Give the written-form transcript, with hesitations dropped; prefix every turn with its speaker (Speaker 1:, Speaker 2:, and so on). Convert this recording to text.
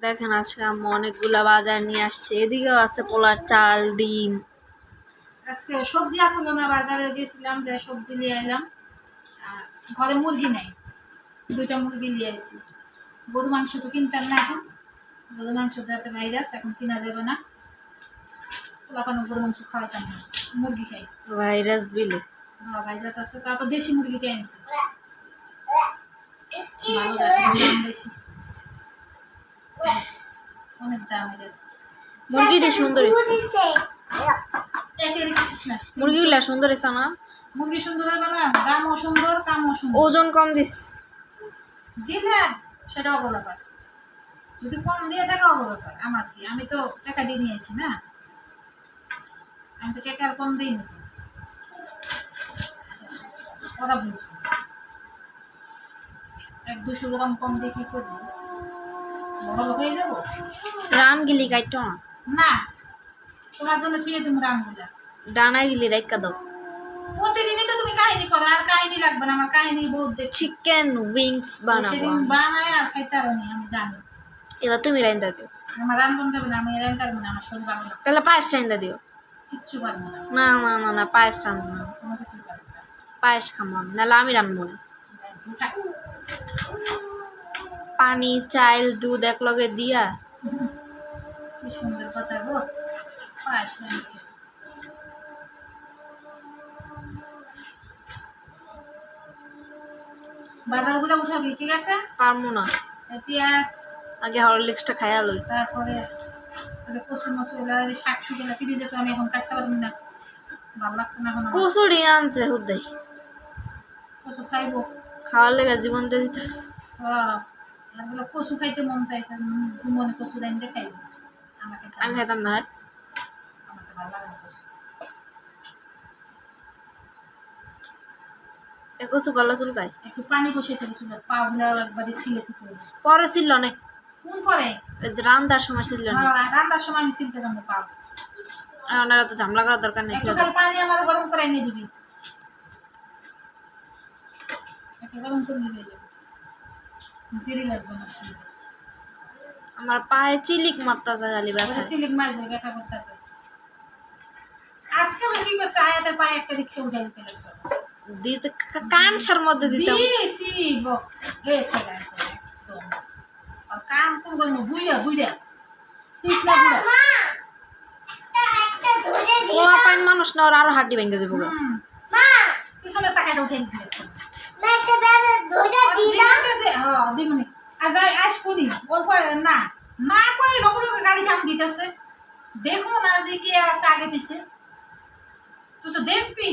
Speaker 1: দেখেন আজকে আম্মু অনেকগুলা বাজার নিয়ে আসছে। এদিকেও আছে পোলার চাল, ডিম।
Speaker 2: আজকে সবজি আসলো না, বাজারে গেছিলাম, যে সবজি নিয়ে এলাম। আর ঘরে মুরগি নেই, 2টা মুরগি নিয়ে আসি। গরু মাংস তো কিনতাম না এখন, গরু মাংস যাতে ভাইরাস এখন কিনা যাবে না। লাফানো গরু মাংস খাওয়াইতাম না, মুরগি খাই।
Speaker 1: ভাইরাস বিলে
Speaker 2: হ্যাঁ ভাইরাস আছে, তা তো দেশি মুরগি কে আনছি। ভালো দাম বেশি, অনেক দাম। এটা
Speaker 1: মুরগিটা সুন্দর হয়েছে,
Speaker 2: একের কিছু না,
Speaker 1: মুরগিগুলা সুন্দর হয়েছে না?
Speaker 2: মুরগি সুন্দর হবে না, দামও সুন্দর, কামও সুন্দর।
Speaker 1: ওজন কম দিস
Speaker 2: দিলে সেটা অবব্যাপার, যদি কম দিয়ে টাকা অবব্যাপার। আমার কি, আমি তো টাকা দিয়ে নিয়েছি না, আমি তো টাকা আর কম দিই না। ওরা বুঝবে 100-200 গ্রাম কম দিয়ে কি করবো, বড় লোক হয়ে যাবো?
Speaker 1: রান গিলি কাইটো না,
Speaker 2: না, তোমার জন্য ঠিক তুমি রান্না
Speaker 1: ডানা গিলি রাইকা দাও।
Speaker 2: প্রতিদিনই তো তুমি কাহিনী করো, আর কাহিনী লাগবে না, আমার কাহিনী বহুত দেখছি।
Speaker 1: চিকেন উইংস বানাবো
Speaker 2: সেদিন বানায় আর খাইতে পারো নি, আমি জানি।
Speaker 1: এবার তুমি রাইন্দা দিও।
Speaker 2: আমার রান্না যাবে না, আমি রান্না পারবো না, আমার শরীর ভালো না,
Speaker 1: তাহলে পায়েস রাইন্দা দিও।
Speaker 2: কিচ্ছু পারবো না,
Speaker 1: না না না না, পায়েস রানবো না,
Speaker 2: কোনো কিছুই পারবো না।
Speaker 1: পায়েস খাবো না, নাহলে আমি রানবো না। পানি, চাল, দুধ এক লগে দিয়া।
Speaker 2: কি সুন্দর কথা গো, পায়েস রান্না। বাজারগুলো উঠাবি, ঠিক আছে?
Speaker 1: পারবো না,
Speaker 2: পেঁয়াজ,
Speaker 1: আগে হরলিক্সটা খাইয়া লই।
Speaker 2: তারপরে কচু মচুলা, শাক শুকিয়ে ফ্রিজে তো আমি এখন কাটতে পারবো না, ভালো লাগছে না এখন আমার।
Speaker 1: কচুরি আনছে হুদাই,
Speaker 2: কচু খাইবো,
Speaker 1: খাওয়ার লেগে জীবন দিয়ে দিতেছে।
Speaker 2: এগুলো কচু খাইতে মন চাইছে, মনে কচু রাইন্দে খাইবো। আমাকে
Speaker 1: আমি খাইতাম না।
Speaker 2: আমার তো ভালো লাগে না কচু।
Speaker 1: কচু গলা চুলকায়।
Speaker 2: একটু পানি বসিয়ে থেকে শুধু পা গুলা একবারে ছিলে দিতে হবে।
Speaker 1: পরে ছিল না,
Speaker 2: কোন পরে?
Speaker 1: রান্দার সময় ছিল না।
Speaker 2: রান্নার সময় আমি ছিলতে যাবো পা।
Speaker 1: ওনারা তো ঝামলা করার দরকার নেই।
Speaker 2: একটু খালি পানি আমার গরম করে এনে দিবি, একটু গরম করে নিয়ে যাবো, দেরি লাগবে না।
Speaker 1: আমার পায়ে চিলিক মারতাছে খালি ব্যথা।
Speaker 2: চিলিক মারবে, ব্যথা করতেছে। আজকে আমি কি করছি, আয়াতের পায়ে একটা রিক্সা উঠে দিতে লাগছে,
Speaker 1: দিতে কানসার মধ্যে দিতাম।
Speaker 2: দিয়েছি গেছে একদম। আর কাম করবো বুইয়া বুইয়া চিটলা বুড়া
Speaker 1: পোলা পাইন মানুষ না, ওর আরো হাড্ডি ভেঙে যাবো।
Speaker 2: পিছনে চাকাটা উঠে দিতে লাগছে। না না কই লোক গাড়ি জাম দিতেছে, দেখো না যে কে আছে আগে পিছে, তুই তো দেখবি।